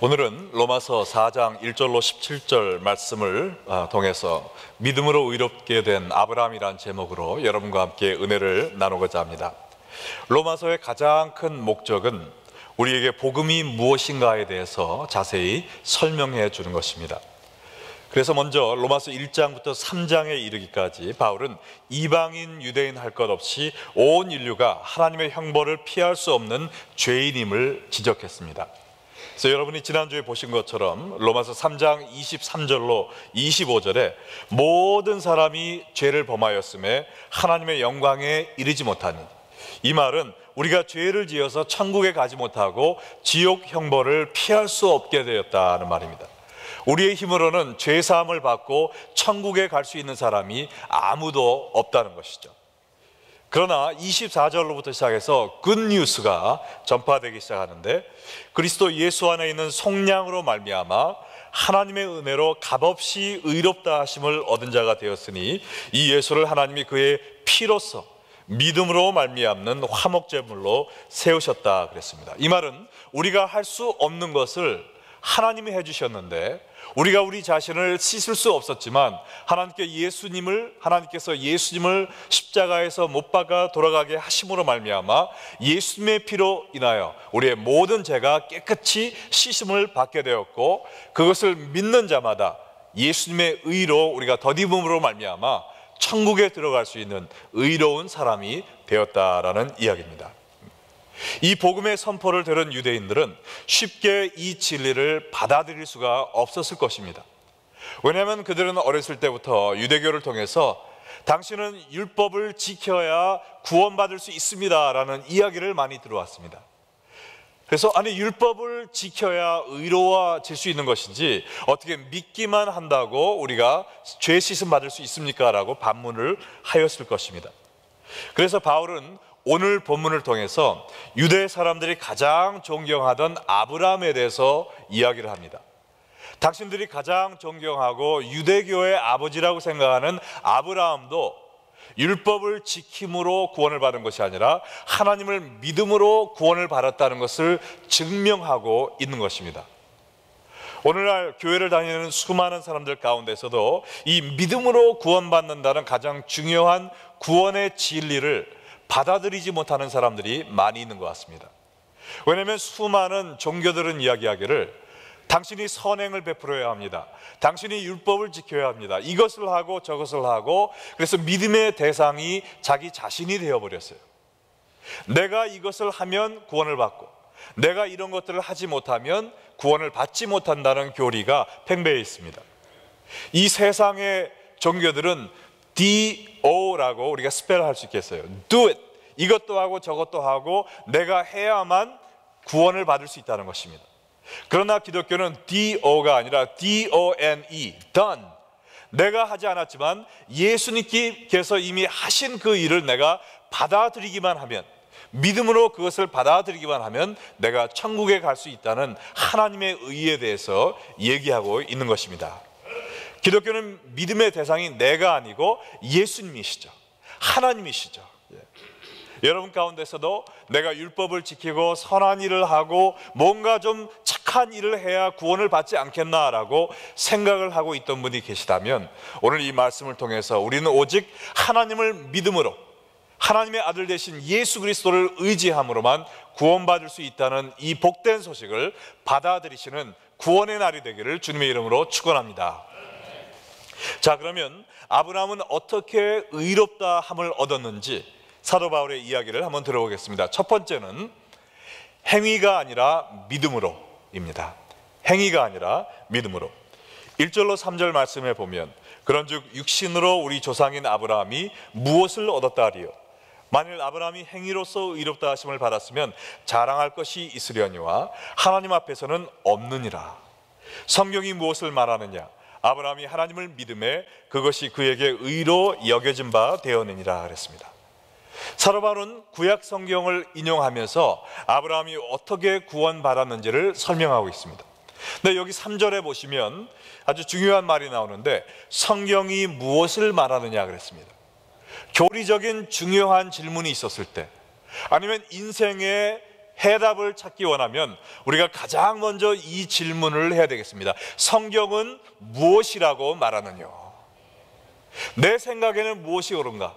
오늘은 로마서 4장 1절로 17절 말씀을 통해서 믿음으로 의롭게 된 아브라함이라는 제목으로 여러분과 함께 은혜를 나누고자 합니다. 로마서의 가장 큰 목적은 우리에게 복음이 무엇인가에 대해서 자세히 설명해 주는 것입니다. 그래서 먼저 로마서 1장부터 3장에 이르기까지 바울은 이방인, 유대인 할 것 없이 온 인류가 하나님의 형벌을 피할 수 없는 죄인임을 지적했습니다. 그래서 여러분이 지난주에 보신 것처럼 로마서 3장 23절로 25절에 모든 사람이 죄를 범하였음에 하나님의 영광에 이르지 못하니, 이 말은 우리가 죄를 지어서 천국에 가지 못하고 지옥 형벌을 피할 수 없게 되었다는 말입니다. 우리의 힘으로는 죄 사함을 받고 천국에 갈 수 있는 사람이 아무도 없다는 것이죠. 그러나 24절로부터 시작해서 굿뉴스가 전파되기 시작하는데, 그리스도 예수 안에 있는 속량으로 말미암아 하나님의 은혜로 값없이 의롭다 하심을 얻은 자가 되었으니 이 예수를 하나님이 그의 피로써 믿음으로 말미암는 화목제물로 세우셨다 그랬습니다. 이 말은 우리가 할 수 없는 것을 하나님이 해주셨는데, 우리가 우리 자신을 씻을 수 없었지만 하나님께서 예수님을 십자가에서 못 박아 돌아가게 하심으로 말미암아 예수님의 피로 인하여 우리의 모든 죄가 깨끗이 씻음을 받게 되었고, 그것을 믿는 자마다 예수님의 의로 우리가 덧입음으로 말미암아 천국에 들어갈 수 있는 의로운 사람이 되었다라는 이야기입니다. 이 복음의 선포를 들은 유대인들은 쉽게 이 진리를 받아들일 수가 없었을 것입니다. 왜냐하면 그들은 어렸을 때부터 유대교를 통해서 당신은 율법을 지켜야 구원받을 수 있습니다 라는 이야기를 많이 들어왔습니다. 그래서 율법을 지켜야 의로워질 수 있는 것인지 어떻게 믿기만 한다고 우리가 죄 씻음 받을 수 있습니까? 라고 반문을 하였을 것입니다. 그래서 바울은 오늘 본문을 통해서 유대 사람들이 가장 존경하던 아브라함에 대해서 이야기를 합니다. 당신들이 가장 존경하고 유대교의 아버지라고 생각하는 아브라함도 율법을 지킴으로 구원을 받은 것이 아니라 하나님을 믿음으로 구원을 받았다는 것을 증명하고 있는 것입니다. 오늘날 교회를 다니는 수많은 사람들 가운데서도 이 믿음으로 구원받는다는 가장 중요한 구원의 진리를 받아들이지 못하는 사람들이 많이 있는 것 같습니다. 왜냐하면 수많은 종교들은 이야기하기를 당신이 선행을 베풀어야 합니다, 당신이 율법을 지켜야 합니다, 이것을 하고 저것을 하고, 그래서 믿음의 대상이 자기 자신이 되어버렸어요. 내가 이것을 하면 구원을 받고 내가 이런 것들을 하지 못하면 구원을 받지 못한다는 교리가 팽배해 있습니다. 이 세상의 종교들은 DO라고 우리가 스펠할 수 있겠어요. Do it. 이것도 하고 저것도 하고 내가 해야만 구원을 받을 수 있다는 것입니다. 그러나 기독교는 DO가 아니라 DONE, done. 내가 하지 않았지만 예수님께서 이미 하신 그 일을 내가 받아들이기만 하면, 믿음으로 그것을 받아들이기만 하면 내가 천국에 갈 수 있다는 하나님의 의에 대해서 얘기하고 있는 것입니다. 기독교는 믿음의 대상이 내가 아니고 예수님이시죠. 하나님이시죠. 여러분 가운데서도 내가 율법을 지키고 선한 일을 하고 뭔가 좀 착한 일을 해야 구원을 받지 않겠나라고 생각을 하고 있던 분이 계시다면, 오늘 이 말씀을 통해서 우리는 오직 하나님을 믿음으로 하나님의 아들 되신 예수 그리스도를 의지함으로만 구원받을 수 있다는 이 복된 소식을 받아들이시는 구원의 날이 되기를 주님의 이름으로 축원합니다. 자, 그러면 아브라함은 어떻게 의롭다 함을 얻었는지 사도 바울의 이야기를 한번 들어보겠습니다. 첫 번째는 행위가 아니라 믿음으로입니다. 행위가 아니라 믿음으로. 1절로 3절 말씀에 보면, 그런즉 육신으로 우리 조상인 아브라함이 무엇을 얻었다 하리요? 만일 아브라함이 행위로서 의롭다 하심을 받았으면 자랑할 것이 있으려니와 하나님 앞에서는 없느니라. 성경이 무엇을 말하느냐? 아브라함이 하나님을 믿음에 그것이 그에게 의로 여겨진 바 되었느니라 그랬습니다. 사도 바울은 구약 성경을 인용하면서 아브라함이 어떻게 구원받았는지를 설명하고 있습니다. 근데 여기 3절에 보시면 아주 중요한 말이 나오는데, 성경이 무엇을 말하느냐 그랬습니다. 교리적인 중요한 질문이 있었을 때, 아니면 인생의 해답을 찾기 원하면 우리가 가장 먼저 이 질문을 해야 되겠습니다. 성경은 무엇이라고 말하느냐? 내 생각에는 무엇이 옳은가?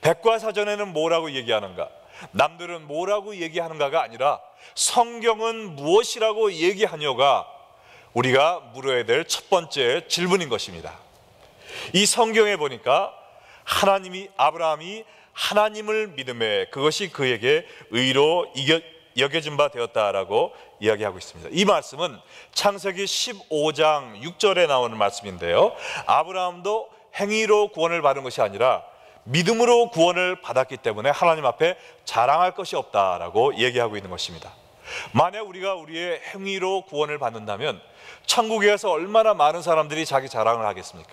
백과사전에는 뭐라고 얘기하는가? 남들은 뭐라고 얘기하는가가 아니라 성경은 무엇이라고 얘기하냐가 우리가 물어야 될 첫 번째 질문인 것입니다. 이 성경에 보니까 아브라함이 하나님을 믿음에 그것이 그에게 의로 여겨진 바 되었다라고 이야기하고 있습니다. 이 말씀은 창세기 15장 6절에 나오는 말씀인데요, 아브라함도 행위로 구원을 받은 것이 아니라 믿음으로 구원을 받았기 때문에 하나님 앞에 자랑할 것이 없다라고 얘기하고 있는 것입니다. 만약 우리가 우리의 행위로 구원을 받는다면 천국에 가서 얼마나 많은 사람들이 자기 자랑을 하겠습니까?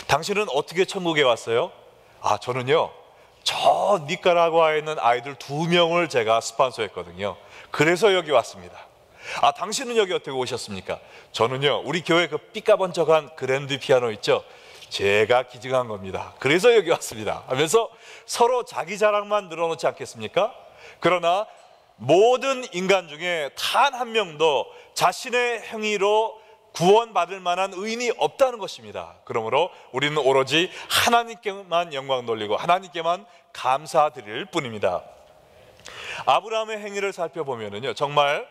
당신은 어떻게 천국에 왔어요? 저는요, 저 니카라과에 있는 아이들 2명을 제가 스폰서했거든요. 그래서 여기 왔습니다. 당신은 여기 어떻게 오셨습니까? 저는요, 우리 교회 그 삐까번쩍한 그랜드 피아노 있죠? 제가 기증한 겁니다. 그래서 여기 왔습니다 하면서 서로 자기 자랑만 늘어놓지 않겠습니까? 그러나 모든 인간 중에 단 한 명도 자신의 행위로 구원받을 만한 의인이 없다는 것입니다. 그러므로 우리는 오로지 하나님께만 영광 돌리고 하나님께만 감사드릴 뿐입니다. 아브라함의 행위를 살펴보면요, 정말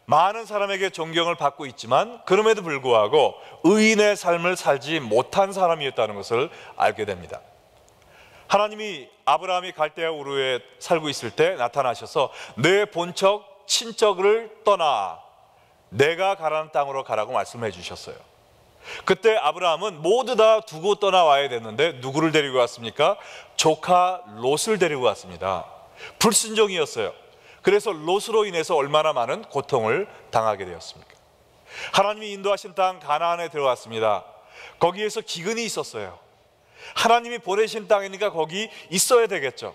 많은 사람에게 존경을 받고 있지만 그럼에도 불구하고 의인의 삶을 살지 못한 사람이었다는 것을 알게 됩니다. 하나님이 아브라함이 갈대아 우르에 살고 있을 때 나타나셔서 내 본척 친척을 떠나 내가 가라는 땅으로 가라고 말씀해 주셨어요. 그때 아브라함은 모두 다 두고 떠나와야 됐는데 누구를 데리고 왔습니까? 조카 롯을 데리고 왔습니다. 불순종이었어요. 그래서 롯으로 인해서 얼마나 많은 고통을 당하게 되었습니까? 하나님이 인도하신 땅 가나안에 들어왔습니다. 거기에서 기근이 있었어요. 하나님이 보내신 땅이니까 거기 있어야 되겠죠.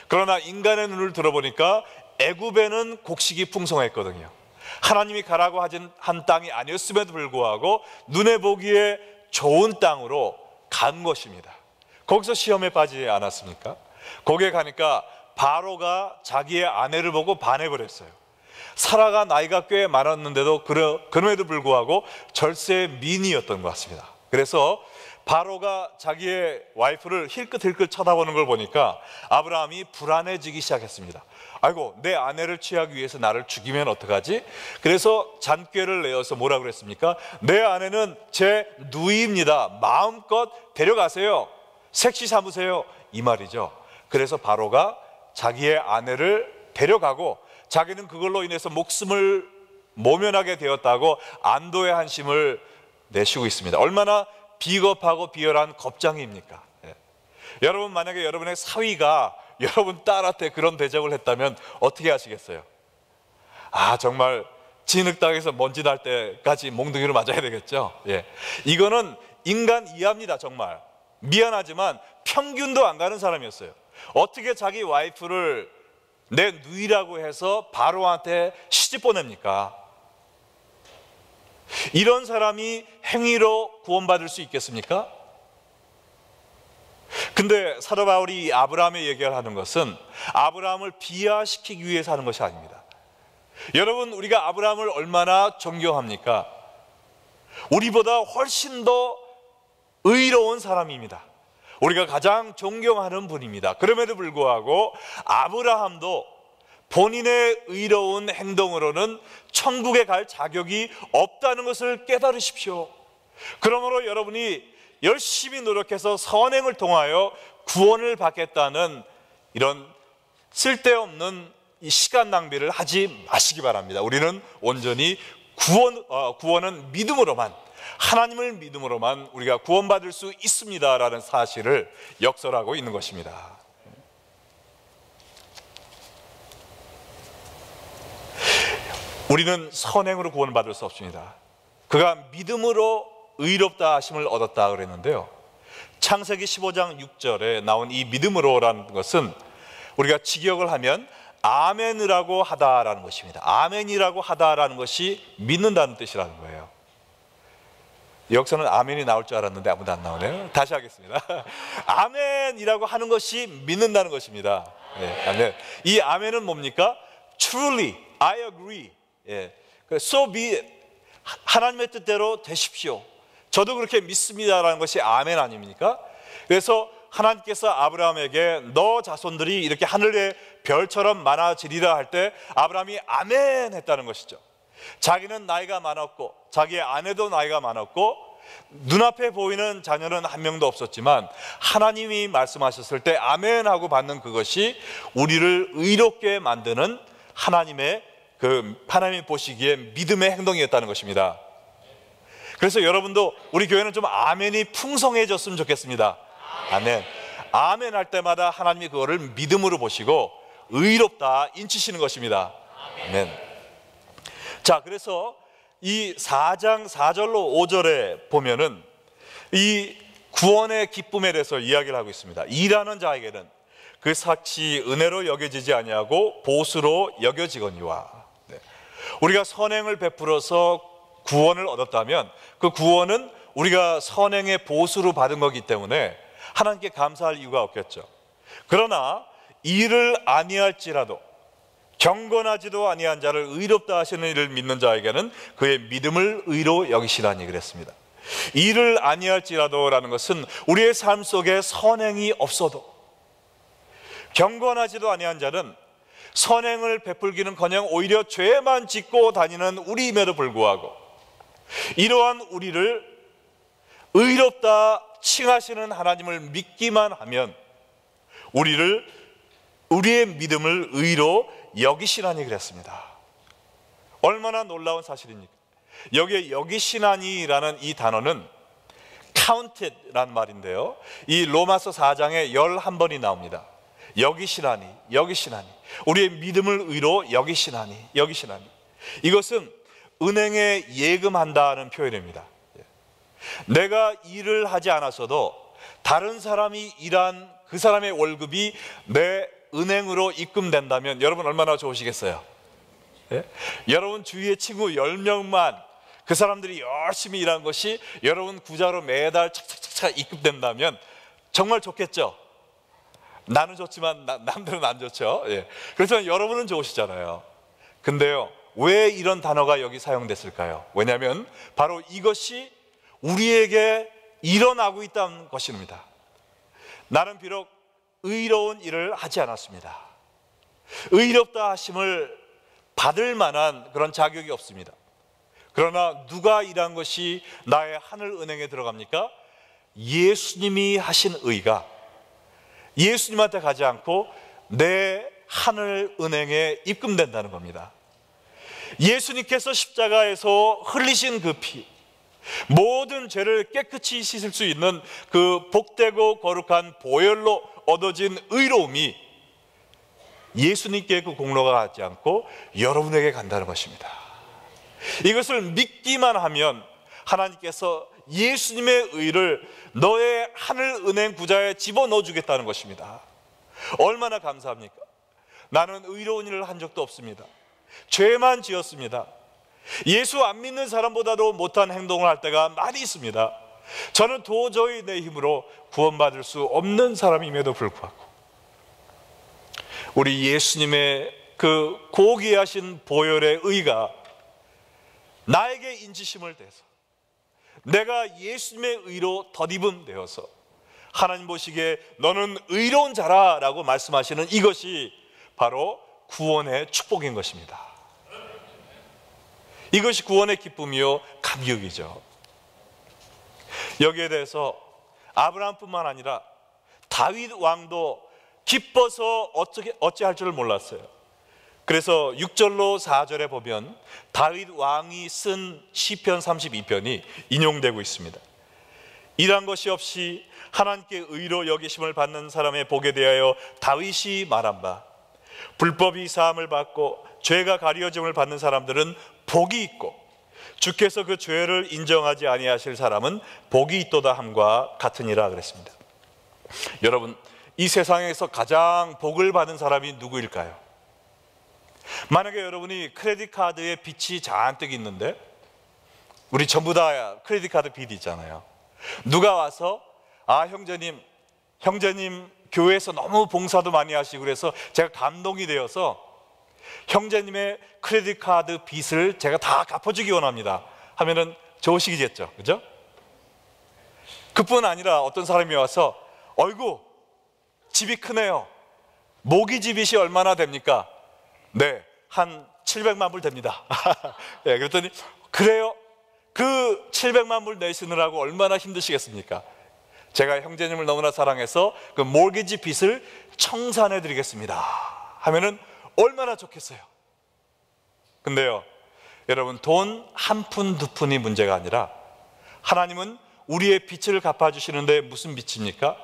그러나 인간의 눈을 들어보니까 애굽에는 곡식이 풍성했거든요. 하나님이 가라고 한 땅이 아니었음에도 불구하고 눈에 보기에 좋은 땅으로 간 것입니다. 거기서 시험에 빠지지 않았습니까? 거기에 가니까 바로가 자기의 아내를 보고 반해버렸어요. 사라가 나이가 꽤 많았는데도 그럼에도 불구하고 절세 미인이었던 것 같습니다. 그래서 바로가 자기의 와이프를 힐끗힐끗 쳐다보는 걸 보니까 아브라함이 불안해지기 시작했습니다. 아이고, 내 아내를 취하기 위해서 나를 죽이면 어떡하지? 그래서 잔꾀를 내어서 뭐라 그랬습니까? 내 아내는 제 누이입니다. 마음껏 데려가세요. 색시 삼으세요. 이 말이죠. 그래서 바로가 자기의 아내를 데려가고 자기는 그걸로 인해서 목숨을 모면하게 되었다고 안도의 한심을 내쉬고 있습니다. 얼마나 비겁하고 비열한 겁장입니까? 여러분, 만약에 여러분의 사위가 여러분 딸한테 그런 대접을 했다면 어떻게 하시겠어요? 정말 진흙탕에서 먼지 날 때까지 몽둥이로 맞아야 되겠죠. 이거는 인간 이하입니다. 정말 미안하지만 평균도 안 가는 사람이었어요. 어떻게 자기 와이프를 내 누이라고 해서 바로한테 시집 보냅니까? 이런 사람이 행위로 구원받을 수 있겠습니까? 근데 사도 바울이 아브라함의 얘기를 하는 것은 아브라함을 비하시키기 위해서 하는 것이 아닙니다. 여러분, 우리가 아브라함을 얼마나 존경합니까? 우리보다 훨씬 더 의로운 사람입니다. 우리가 가장 존경하는 분입니다. 그럼에도 불구하고 아브라함도 본인의 의로운 행동으로는 천국에 갈 자격이 없다는 것을 깨달으십시오. 그러므로 여러분이 열심히 노력해서 선행을 통하여 구원을 받겠다는 이런 쓸데없는 이 시간 낭비를 하지 마시기 바랍니다. 우리는 온전히 구원은 믿음으로만, 하나님을 믿음으로만 우리가 구원받을 수 있습니다라는 사실을 역설하고 있는 것입니다. 우리는 선행으로 구원받을 수 없습니다. 그가 믿음으로 의롭다 하심을 얻었다 그랬는데요, 창세기 15장 6절에 나온 이 믿음으로라는 것은 우리가 직역을 하면 아멘이라고 하다라는 것입니다. 아멘이라고 하다라는 것이 믿는다는 뜻이라는 거예요. 여기서는 아멘이 나올 줄 알았는데 아무도 안 나오네요. 다시 하겠습니다. 아멘이라고 하는 것이 믿는다는 것입니다. 아멘. 이 아멘은 뭡니까? truly, I agree. 예. So be it. 하나님의 뜻대로 되십시오. 저도 그렇게 믿습니다라는 것이 아멘 아닙니까? 그래서 하나님께서 아브라함에게 너 자손들이 이렇게 하늘의 별처럼 많아지리라 할 때 아브라함이 아멘 했다는 것이죠. 자기는 나이가 많았고 자기의 아내도 나이가 많았고 눈앞에 보이는 자녀는 한 명도 없었지만 하나님이 말씀하셨을 때 아멘 하고 받는 그것이 우리를 의롭게 만드는 하나님의 하나님이 보시기에 믿음의 행동이었다는 것입니다. 그래서 여러분도 우리 교회는 좀 아멘이 풍성해졌으면 좋겠습니다. 아멘. 아멘 할 때마다 하나님이 그거를 믿음으로 보시고 의롭다 인치시는 것입니다. 아멘. 자, 그래서 이 4장 4절로 5절에 보면은 이 구원의 기쁨에 대해서 이야기를 하고 있습니다. 일하는 자에게는 그 삭시 은혜로 여겨지지 아니하고 보수로 여겨지거니와. 네. 우리가 선행을 베풀어서 구원을 얻었다면 그 구원은 우리가 선행의 보수로 받은 거기 때문에 하나님께 감사할 이유가 없겠죠. 그러나 일을 아니할지라도 경건하지도 아니한 자를 의롭다 하시는 이를 믿는 자에게는 그의 믿음을 의로 여기시라니 그랬습니다. 일을 아니할지라도 라는 것은 우리의 삶 속에 선행이 없어도 경건하지도 아니한 자는 선행을 베풀기는커녕 오히려 죄만 짓고 다니는 우리임에도 불구하고 이러한 우리를 의롭다 칭하시는 하나님을 믿기만 하면 우리의 믿음을 의로 여기시나니 그랬습니다. 얼마나 놀라운 사실입니까? 여기에 여기시나니라는 이 단어는 counted라는 말인데요, 이 로마서 4장에 11번이 나옵니다. 여기시나니, 여기시나니, 우리의 믿음을 의로 여기시나니, 여기시나니. 이것은 은행에 예금한다는 표현입니다. 내가 일을 하지 않았어도 다른 사람이 일한 그 사람의 월급이 내 은행으로 입금된다면 여러분 얼마나 좋으시겠어요? 예? 여러분 주위의 친구 10명만 그 사람들이 열심히 일한 것이 여러분 구자로 매달 착착착착 입금된다면 정말 좋겠죠? 나는 좋지만 남들은 안 좋죠. 예. 그래서 여러분은 좋으시잖아요. 근데요, 왜 이런 단어가 여기 사용됐을까요? 왜냐하면 바로 이것이 우리에게 일어나고 있다는 것입니다. 나는 비록 의로운 일을 하지 않았습니다. 의롭다 하심을 받을 만한 그런 자격이 없습니다. 그러나 누가 일한 것이 나의 하늘은행에 들어갑니까? 예수님이 하신 의가 예수님한테 가지 않고 내 하늘은행에 입금된다는 겁니다. 예수님께서 십자가에서 흘리신 그 피, 모든 죄를 깨끗이 씻을 수 있는 그 복되고 거룩한 보혈로 얻어진 의로움이 예수님께 그 공로가 가지 않고 여러분에게 간다는 것입니다. 이것을 믿기만 하면 하나님께서 예수님의 의를 너의 하늘은행 구자에 집어넣어 주겠다는 것입니다. 얼마나 감사합니까? 나는 의로운 일을 한 적도 없습니다. 죄만 지었습니다. 예수 안 믿는 사람보다도 못한 행동을 할 때가 많이 있습니다. 저는 도저히 내 힘으로 구원받을 수 없는 사람임에도 불구하고 우리 예수님의 그 고귀하신 보혈의 의가 나에게 인치심을 대서 내가 예수님의 의로 덧입음 되어서 하나님 보시기에 너는 의로운 자라 라고 말씀하시는 이것이 바로 구원의 축복인 것입니다. 이것이 구원의 기쁨이요 감격이죠. 여기에 대해서 아브라함뿐만 아니라 다윗 왕도 기뻐서 어찌할 줄을 몰랐어요. 그래서 6절로 4절에 보면 다윗 왕이 쓴 시편 32편이 인용되고 있습니다. 일한 것이 없이 하나님께 의로 여기심을 받는 사람의 복에 대하여 다윗이 말한 바, 불법이 사함을 받고 죄가 가려짐을 받는 사람들은 복이 있고 주께서 그 죄를 인정하지 아니하실 사람은 복이 있도다 함과 같으니라 그랬습니다. 여러분, 이 세상에서 가장 복을 받은 사람이 누구일까요? 만약에 여러분이 크레딧 카드에 빚이 잔뜩 있는데, 우리 전부 다 크레딧 카드 빚이 있잖아요. 누가 와서 형제님 교회에서 너무 봉사도 많이 하시고 그래서 제가 감동이 되어서 형제님의 크레딧 카드 빚을 제가 다 갚아주기 원합니다 하면은 좋으시겠죠, 그죠? 그뿐 아니라 어떤 사람이 와서 어이구 집이 크네요. 모기지 빚이 얼마나 됩니까? 네, 한 700만 불 됩니다. 네, 그랬더니 그래요? 그 700만 불 내시느라고 얼마나 힘드시겠습니까? 제가 형제님을 너무나 사랑해서 그 모기지 빚을 청산해 드리겠습니다 하면은 얼마나 좋겠어요. 근데요, 여러분, 돈 한 푼 두 푼이 문제가 아니라 하나님은 우리의 빚을 갚아주시는데 무슨 빚입니까?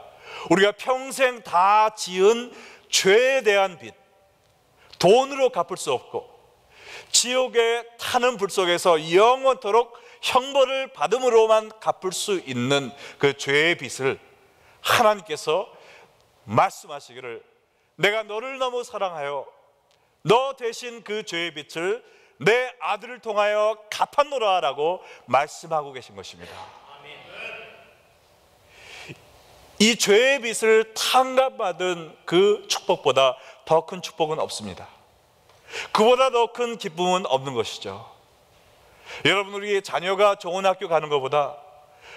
우리가 평생 다 지은 죄에 대한 빚, 돈으로 갚을 수 없고 지옥에 타는 불 속에서 영원토록 형벌을 받음으로만 갚을 수 있는 그 죄의 빚을 하나님께서 말씀하시기를 내가 너를 너무 사랑하여 너 대신 그 죄의 빚을 내 아들을 통하여 갚았노라 라고 말씀하고 계신 것입니다. 이 죄의 빚을 탕감받은 그 축복보다 더 큰 축복은 없습니다. 그보다 더 큰 기쁨은 없는 것이죠. 여러분, 우리 자녀가 좋은 학교 가는 것보다,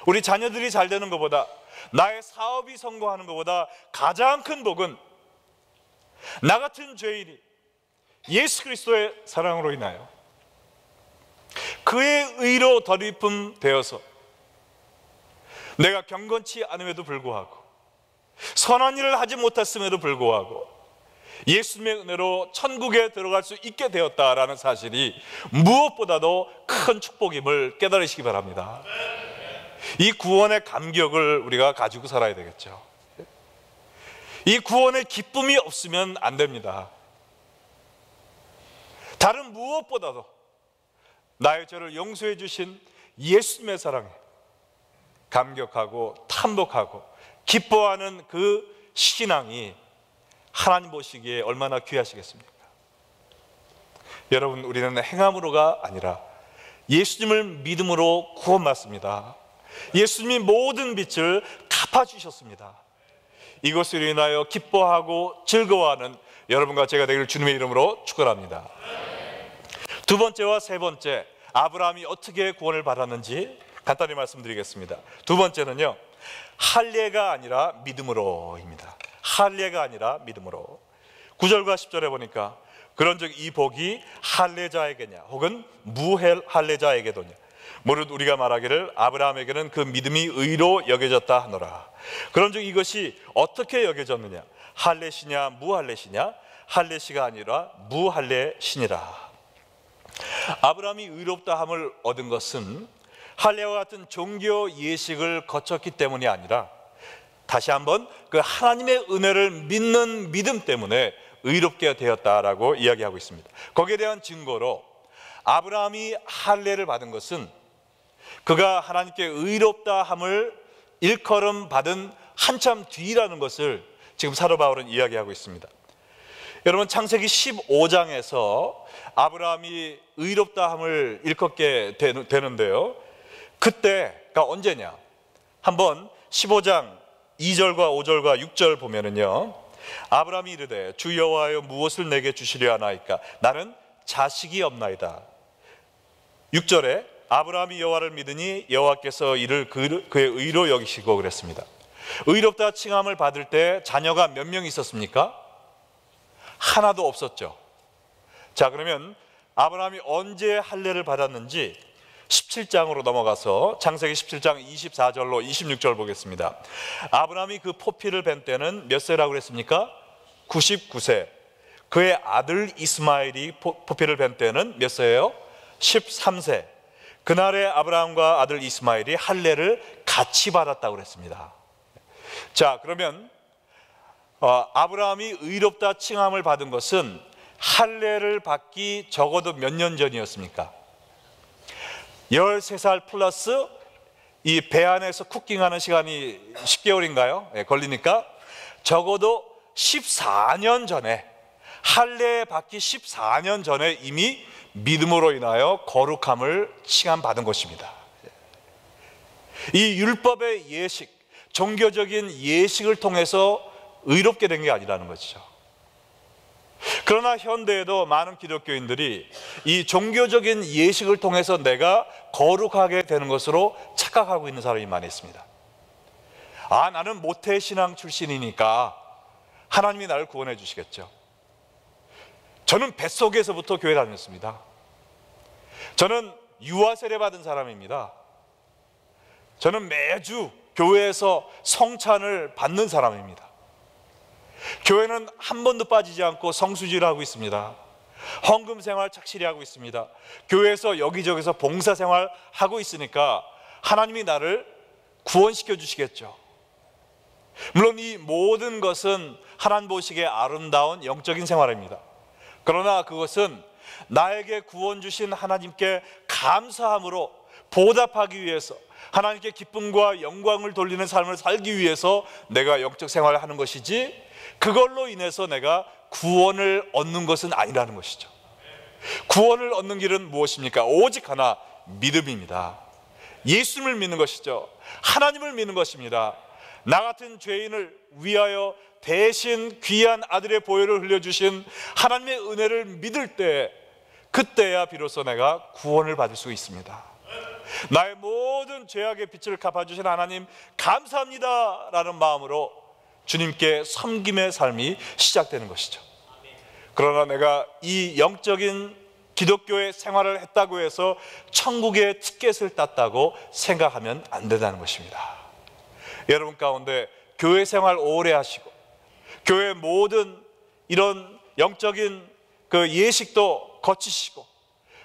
우리 자녀들이 잘 되는 것보다, 나의 사업이 성공하는 것보다 가장 큰 복은 나 같은 죄인이 예수 그리스도의 사랑으로 인하여 그의 의로 덧입음 되어서 내가 경건치 않음에도 불구하고 선한 일을 하지 못했음에도 불구하고 예수님의 은혜로 천국에 들어갈 수 있게 되었다라는 사실이 무엇보다도 큰 축복임을 깨달으시기 바랍니다. 이 구원의 감격을 우리가 가지고 살아야 되겠죠. 이 구원의 기쁨이 없으면 안 됩니다. 다른 무엇보다도 나의 죄를 용서해 주신 예수님의 사랑에 감격하고 탐복하고 기뻐하는 그 신앙이 하나님 보시기에 얼마나 귀하시겠습니까? 여러분, 우리는 행함으로가 아니라 예수님을 믿음으로 구원받습니다. 예수님이 모든 빚을 갚아주셨습니다. 이것으로 인하여 기뻐하고 즐거워하는 여러분과 제가 되기를 주님의 이름으로 축원합니다. 두 번째와 세 번째, 아브라함이 어떻게 구원을 받았는지 간단히 말씀드리겠습니다. 두 번째는요, 할례가 아니라 믿음으로입니다. 할례가 아니라 믿음으로. 9절과 10절에 보니까 그런즉 이 복이 할례자에게냐 혹은 무할례자에게도냐, 무릇 우리가 말하기를 아브라함에게는 그 믿음이 의로 여겨졌다 하노라. 그런즉 이것이 어떻게 여겨졌느냐, 할례시냐 무할례시냐, 할례시가 아니라 무할례시니라. 아브라함이 의롭다 함을 얻은 것은 할례와 같은 종교 예식을 거쳤기 때문이 아니라 다시 한번 그 하나님의 은혜를 믿는 믿음 때문에 의롭게 되었다라고 이야기하고 있습니다. 거기에 대한 증거로 아브라함이 할례를 받은 것은 그가 하나님께 의롭다 함을 일컬음 받은 한참 뒤라는 것을 지금 사도 바울은 이야기하고 있습니다. 여러분, 창세기 15장에서 아브라함이 의롭다 함을 일컫게 되는데요, 그때가 언제냐? 한번 15장 2절과 5절과 6절 보면은요, 아브라함이 이르되 주 여호와여 무엇을 내게 주시려 하나이까? 나는 자식이 없나이다. 6절에 아브라함이 여호와를 믿으니 여호와께서 이를 그의 의로 여기시고 그랬습니다. 의롭다 칭함을 받을 때 자녀가 몇 명 있었습니까? 하나도 없었죠. 자, 그러면 아브라함이 언제 할례를 받았는지 17장으로 넘어가서 창세기 17장 24절로 26절 보겠습니다. 아브라함이 그 포피를 벤 때는 몇 세라고 그랬습니까? 99세. 그의 아들 이스마엘이 포피를 벤 때는 몇 세예요? 13세. 그날에 아브라함과 아들 이스마엘이 할례를 같이 받았다고 그랬습니다. 자, 그러면 아브라함이 의롭다 칭함을 받은 것은 할례를 받기 적어도 몇 년 전이었습니까? 13살 플러스 이 배 안에서 쿠킹하는 시간이 10개월인가요? 걸리니까 적어도 14년 전에, 할례 받기 14년 전에 이미 믿음으로 인하여 거룩함을 칭함받은 것입니다. 이 율법의 예식, 종교적인 예식을 통해서 의롭게 된 게 아니라는 것이죠. 그 그러나 현대에도 많은 기독교인들이 이 종교적인 예식을 통해서 내가 거룩하게 되는 것으로 착각하고 있는 사람이 많이 있습니다. 나는 모태신앙 출신이니까 하나님이 나를 구원해 주시겠죠. 저는 뱃속에서부터 교회 다녔습니다. 저는 유아 세례 받은 사람입니다. 저는 매주 교회에서 성찬을 받는 사람입니다. 교회는 한 번도 빠지지 않고 성수지를 하고 있습니다. 헌금 생활 착실히 하고 있습니다. 교회에서 여기저기서 봉사 생활 하고 있으니까 하나님이 나를 구원시켜 주시겠죠. 물론 이 모든 것은 하나님 보시기에 아름다운 영적인 생활입니다. 그러나 그것은 나에게 구원 주신 하나님께 감사함으로 보답하기 위해서, 하나님께 기쁨과 영광을 돌리는 삶을 살기 위해서 내가 영적 생활을 하는 것이지, 그걸로 인해서 내가 구원을 얻는 것은 아니라는 것이죠. 구원을 얻는 길은 무엇입니까? 오직 하나, 믿음입니다. 예수님을 믿는 것이죠. 하나님을 믿는 것입니다. 나 같은 죄인을 위하여 대신 귀한 아들의 보혈을 흘려주신 하나님의 은혜를 믿을 때, 그때야 비로소 내가 구원을 받을 수 있습니다. 나의 모든 죄악의 빚을 갚아주신 하나님 감사합니다 라는 마음으로 주님께 섬김의 삶이 시작되는 것이죠. 그러나 내가 이 영적인 기독교의 생활을 했다고 해서 천국의 티켓을 땄다고 생각하면 안 된다는 것입니다. 여러분 가운데 교회 생활 오래 하시고 교회 모든 이런 영적인 그 예식도 거치시고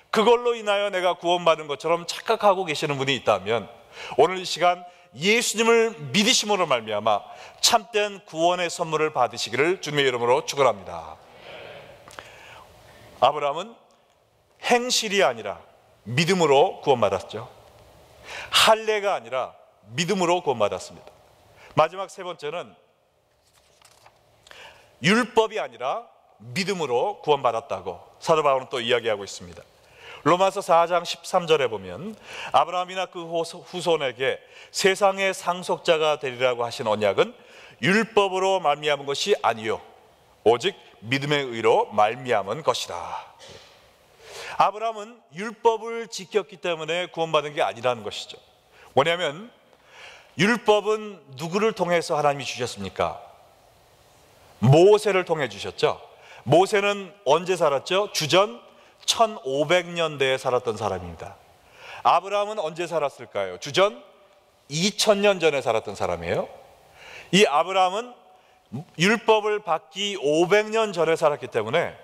그걸로 인하여 내가 구원받은 것처럼 착각하고 계시는 분이 있다면, 오늘 이 시간 예수님을 믿으심으로 말미암아 참된 구원의 선물을 받으시기를 주님의 이름으로 축원합니다. 아브라함은 행실이 아니라 믿음으로 구원받았죠. 할례가 아니라 믿음으로 구원받았습니다. 마지막 세 번째는 율법이 아니라 믿음으로 구원받았다고 사도 바울은 또 이야기하고 있습니다. 로마서 4장 13절에 보면 아브라함이나 그 후손에게 세상의 상속자가 되리라고 하신 언약은 율법으로 말미암은 것이 아니요 오직 믿음의 의로 말미암은 것이다. 아브라함은 율법을 지켰기 때문에 구원받은 게 아니라는 것이죠. 뭐냐면 율법은 누구를 통해서 하나님이 주셨습니까? 모세를 통해 주셨죠. 모세는 언제 살았죠? 주전 1500년대에 살았던 사람입니다. 아브라함은 언제 살았을까요? 주전 2000년 전에 살았던 사람이에요. 이 아브라함은 율법을 받기 500년 전에 살았기 때문에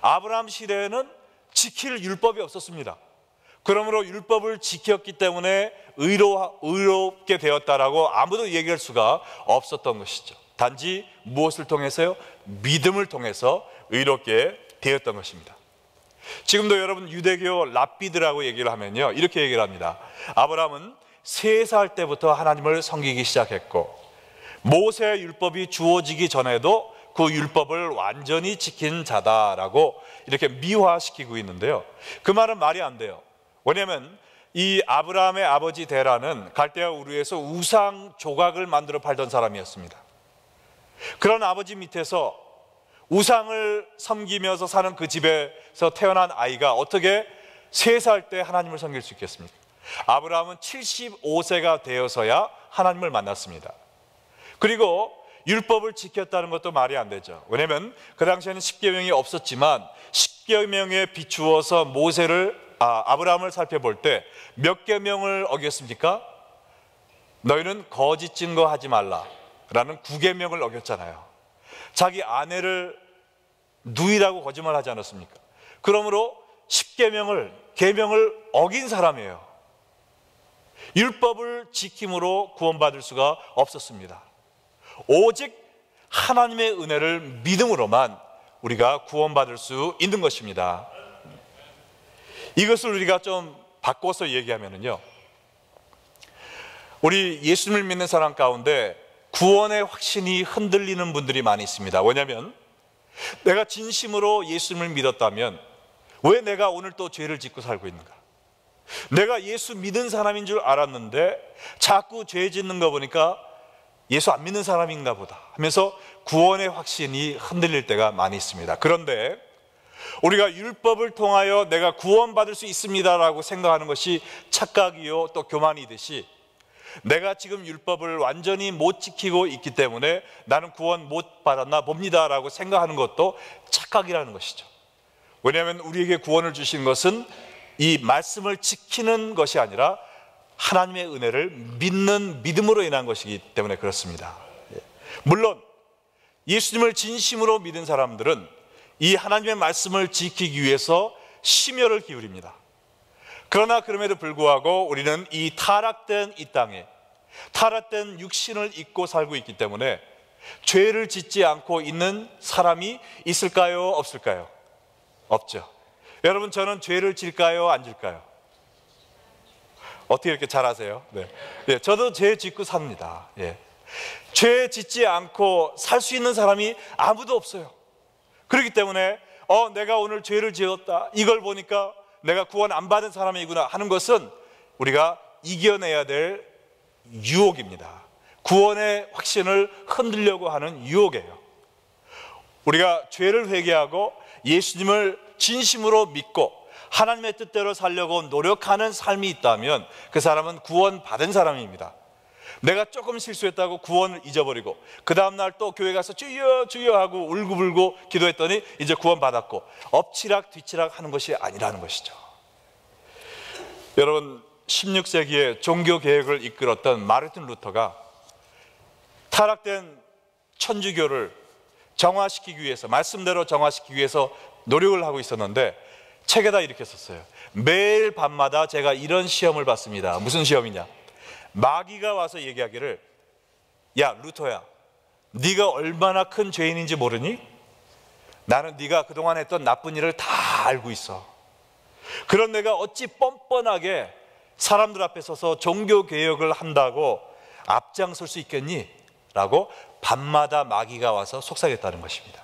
아브라함 시대에는 지킬 율법이 없었습니다. 그러므로 율법을 지켰기 때문에 의롭게 되었다라고 아무도 얘기할 수가 없었던 것이죠. 단지 무엇을 통해서요? 믿음을 통해서 의롭게 되었던 것입니다. 지금도 여러분 유대교 랍비드라고 얘기를 하면요, 이렇게 얘기를 합니다. 아브라함은 3살 때부터 하나님을 섬기기 시작했고 모세 율법이 주어지기 전에도 그 율법을 완전히 지킨 자다라고 이렇게 미화시키고 있는데요, 그 말은 말이 안 돼요. 왜냐하면 이 아브라함의 아버지 데라는 갈대아 우르에서 우상 조각을 만들어 팔던 사람이었습니다. 그런 아버지 밑에서 우상을 섬기면서 사는 그 집에서 태어난 아이가 어떻게 3살 때 하나님을 섬길 수 있겠습니까? 아브라함은 75세가 되어서야 하나님을 만났습니다. 그리고 율법을 지켰다는 것도 말이 안 되죠. 왜냐하면 그 당시에는 십계명이 없었지만 십계명에 비추어서 아브라함을 살펴볼 때 몇 계명을 어겼습니까? 너희는 거짓 증거하지 말라 라는 9계명을 어겼잖아요. 자기 아내를 누이라고 거짓말하지 않았습니까? 그러므로 10계명을 계명을 어긴 사람이에요. 율법을 지킴으로 구원받을 수가 없었습니다. 오직 하나님의 은혜를 믿음으로만 우리가 구원받을 수 있는 것입니다. 이것을 우리가 좀 바꿔서 얘기하면요, 우리 예수님을 믿는 사람 가운데 구원의 확신이 흔들리는 분들이 많이 있습니다. 왜냐하면 내가 진심으로 예수님을 믿었다면 왜 내가 오늘 또 죄를 짓고 살고 있는가? 내가 예수 믿은 사람인 줄 알았는데 자꾸 죄 짓는 거 보니까 예수 안 믿는 사람인가 보다 하면서 구원의 확신이 흔들릴 때가 많이 있습니다. 그런데 우리가 율법을 통하여 내가 구원받을 수 있습니다라고 생각하는 것이 착각이요 또 교만이듯이, 내가 지금 율법을 완전히 못 지키고 있기 때문에 나는 구원 못 받았나 봅니다라고 생각하는 것도 착각이라는 것이죠. 왜냐하면 우리에게 구원을 주신 것은 이 말씀을 지키는 것이 아니라 하나님의 은혜를 믿는 믿음으로 인한 것이기 때문에 그렇습니다. 물론 예수님을 진심으로 믿은 사람들은 이 하나님의 말씀을 지키기 위해서 심혈을 기울입니다. 그러나 그럼에도 불구하고 우리는 이 타락된 이 땅에 타락된 육신을 입고 살고 있기 때문에 죄를 짓지 않고 있는 사람이 있을까요? 없을까요? 없죠. 여러분, 저는 죄를 질까요? 안 질까요? 어떻게 이렇게 잘하세요? 네. 저도 죄 짓고 삽니다. 죄 짓지 않고 살 수 있는 사람이 아무도 없어요. 그렇기 때문에 내가 오늘 죄를 지었다, 이걸 보니까 내가 구원 안 받은 사람이구나 하는 것은 우리가 이겨내야 될 유혹입니다. 구원의 확신을 흔들려고 하는 유혹이에요. 우리가 죄를 회개하고 예수님을 진심으로 믿고 하나님의 뜻대로 살려고 노력하는 삶이 있다면 그 사람은 구원 받은 사람입니다. 내가 조금 실수했다고 구원을 잊어버리고 그 다음날 또 교회 가서 주여 주여 하고 울고불고 기도했더니 이제 구원 받았고 엎치락 뒤치락 하는 것이 아니라는 것이죠. 여러분, 16세기에 종교개혁을 이끌었던 마르틴 루터가 타락된 천주교를 정화시키기 위해서, 말씀대로 정화시키기 위해서 노력을 하고 있었는데 책에다 이렇게 썼어요. 매일 밤마다 제가 이런 시험을 받습니다. 무슨 시험이냐? 마귀가 와서 얘기하기를, 야 루터야, 네가 얼마나 큰 죄인인지 모르니? 나는 네가 그동안 했던 나쁜 일을 다 알고 있어. 그런 내가 어찌 뻔뻔하게 사람들 앞에 서서 종교개혁을 한다고 앞장설 수 있겠니? 라고 밤마다 마귀가 와서 속삭였다는 것입니다.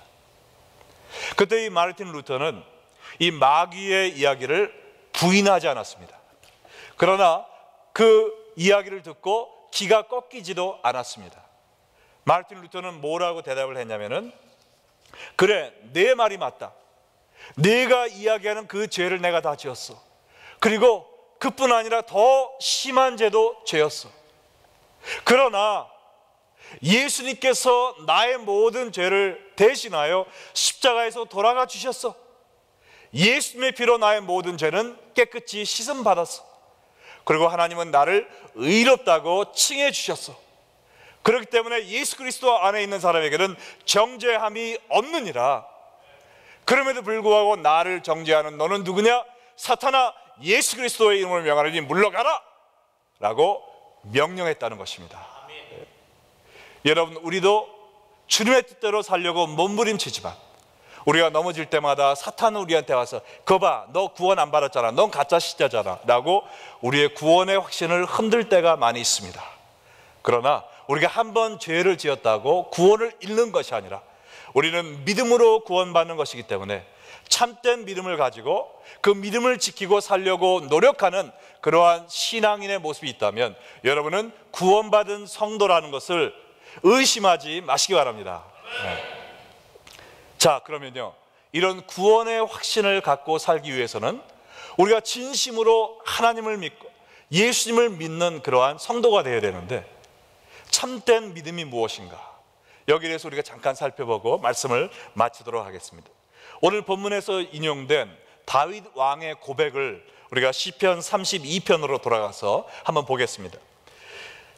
그때 이 마르틴 루터는 이 마귀의 이야기를 부인하지 않았습니다. 그러나 그 이야기를 듣고 기가 꺾이지도 않았습니다. 마르틴 루터는 뭐라고 대답을 했냐면은, 그래, 내 말이 맞다. 네가 이야기하는 그 죄를 내가 다 지었어. 그리고 그뿐 아니라 더 심한 죄도 죄였어. 그러나 예수님께서 나의 모든 죄를 대신하여 십자가에서 돌아가 주셨어. 예수님의 피로 나의 모든 죄는 깨끗이 씻음 받았어. 그리고 하나님은 나를 의롭다고 칭해 주셨어. 그렇기 때문에 예수 그리스도 안에 있는 사람에게는 정죄함이 없느니라. 그럼에도 불구하고 나를 정죄하는 너는 누구냐? 사탄아, 예수 그리스도의 이름을 명하노니 물러가라! 라고 명령했다는 것입니다. 여러분, 우리도 주님의 뜻대로 살려고 몸부림치지만 우리가 넘어질 때마다 사탄은 우리한테 와서, 그거 봐, 너 구원 안 받았잖아, 넌 가짜 신자잖아 라고 우리의 구원의 확신을 흔들 때가 많이 있습니다. 그러나 우리가 한번 죄를 지었다고 구원을 잃는 것이 아니라 우리는 믿음으로 구원받는 것이기 때문에 참된 믿음을 가지고 그 믿음을 지키고 살려고 노력하는 그러한 신앙인의 모습이 있다면 여러분은 구원받은 성도라는 것을 의심하지 마시기 바랍니다. 자, 그러면요, 이런 구원의 확신을 갖고 살기 위해서는 우리가 진심으로 하나님을 믿고 예수님을 믿는 그러한 성도가 되어야 되는데, 참된 믿음이 무엇인가? 여기에 대해서 우리가 잠깐 살펴보고 말씀을 마치도록 하겠습니다. 오늘 본문에서 인용된 다윗 왕의 고백을 우리가 시편 32편으로 돌아가서 한번 보겠습니다.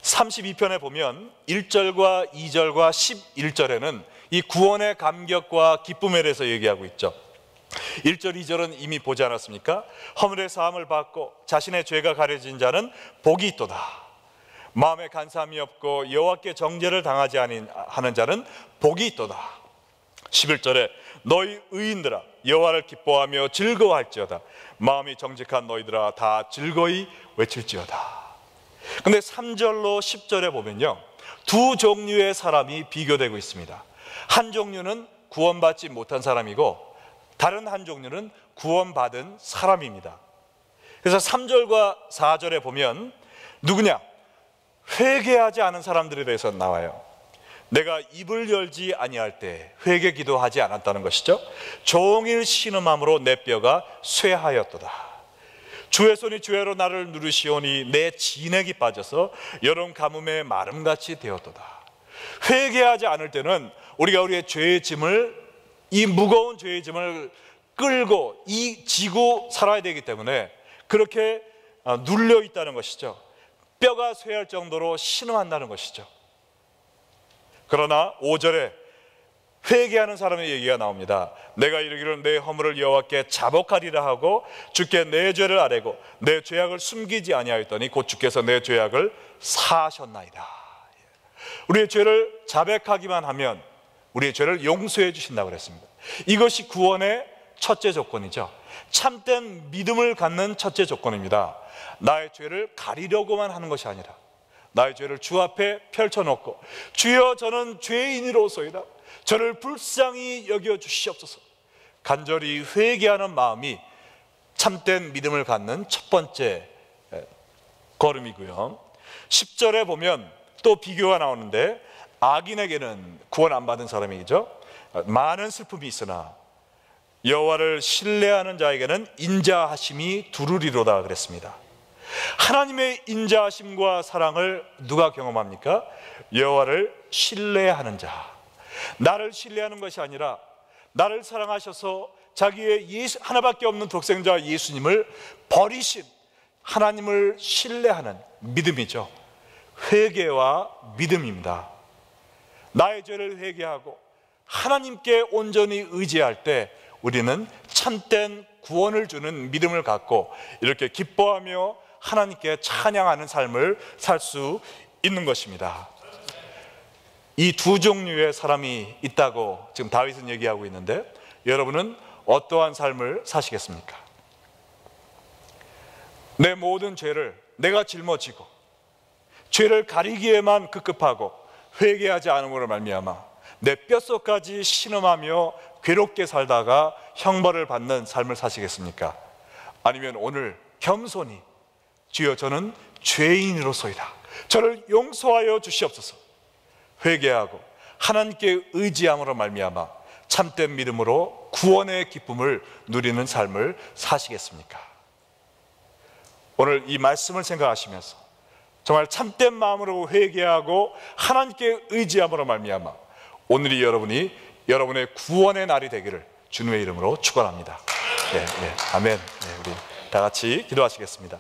32편에 보면 1절과 2절과 11절에는 이 구원의 감격과 기쁨에 대해서 얘기하고 있죠. 1절, 2절은 이미 보지 않았습니까? 허물의 사함을 받고 자신의 죄가 가려진 자는 복이 있도다. 마음에 간사함이 없고 여호와께 정죄를 당하지 하는 자는 복이 있도다. 11절에 너희 의인들아 여호와를 기뻐하며 즐거워할지어다. 마음이 정직한 너희들아 다 즐거이 외칠지어다. 근데 3절로 10절에 보면요, 두 종류의 사람이 비교되고 있습니다. 한 종류는 구원받지 못한 사람이고 다른 한 종류는 구원받은 사람입니다. 그래서 3절과 4절에 보면 누구냐? 회개하지 않은 사람들에 대해서 나와요. 내가 입을 열지 아니할 때 회개 기도하지 않았다는 것이죠. 종일 신음함으로 내 뼈가 쇠하였도다. 주의 손이 주야로 나를 누르시오니 내 진액이 빠져서 여름 가뭄에 마름같이 되었도다. 회개하지 않을 때는 우리가 우리의 죄의 짐을, 이 무거운 죄의 짐을 끌고 지고 살아야 되기 때문에 그렇게 눌려 있다는 것이죠. 뼈가 쇠할 정도로 신음한다는 것이죠. 그러나 5절에 회개하는 사람의 얘기가 나옵니다. 내가 이르기를 내 허물을 여호와께 자복하리라 하고 주께 내 죄를 아뢰고 내 죄악을 숨기지 아니하였더니 곧 주께서 내 죄악을 사하셨나이다. 우리의 죄를 자백하기만 하면 우리의 죄를 용서해 주신다고 그랬습니다. 이것이 구원의 첫째 조건이죠. 참된 믿음을 갖는 첫째 조건입니다. 나의 죄를 가리려고만 하는 것이 아니라 나의 죄를 주 앞에 펼쳐놓고 주여 저는 죄인이로소이다, 저를 불쌍히 여겨 주시옵소서, 간절히 회개하는 마음이 참된 믿음을 갖는 첫 번째 걸음이고요. 10절에 보면 또 비교가 나오는데 악인에게는 구원 안 받은 사람이죠. 많은 슬픔이 있으나 여호와를 신뢰하는 자에게는 인자하심이 두루리로다 그랬습니다. 하나님의 인자하심과 사랑을 누가 경험합니까? 여호와를 신뢰하는 자. 나를 신뢰하는 것이 아니라 나를 사랑하셔서 자기의 하나밖에 없는 독생자 예수님을 버리신 하나님을 신뢰하는 믿음이죠. 회개와 믿음입니다. 나의 죄를 회개하고 하나님께 온전히 의지할 때 우리는 참된 구원을 주는 믿음을 갖고 이렇게 기뻐하며 하나님께 찬양하는 삶을 살 수 있는 것입니다. 이 두 종류의 사람이 있다고 지금 다윗은 얘기하고 있는데 여러분은 어떠한 삶을 사시겠습니까? 내 모든 죄를 내가 짊어지고 죄를 가리기에만 급급하고 회개하지 않음으로 말미암아 내 뼛속까지 신음하며 괴롭게 살다가 형벌을 받는 삶을 사시겠습니까? 아니면 오늘 겸손히 주여 저는 죄인으로소이다, 저를 용서하여 주시옵소서, 회개하고 하나님께 의지함으로 말미암아 참된 믿음으로 구원의 기쁨을 누리는 삶을 사시겠습니까? 오늘 이 말씀을 생각하시면서 정말 참된 마음으로 회개하고 하나님께 의지함으로 말미암아 오늘이 여러분의 구원의 날이 되기를 주님의 이름으로 축원합니다. 네, 아멘. 우리 다 같이 기도하시겠습니다.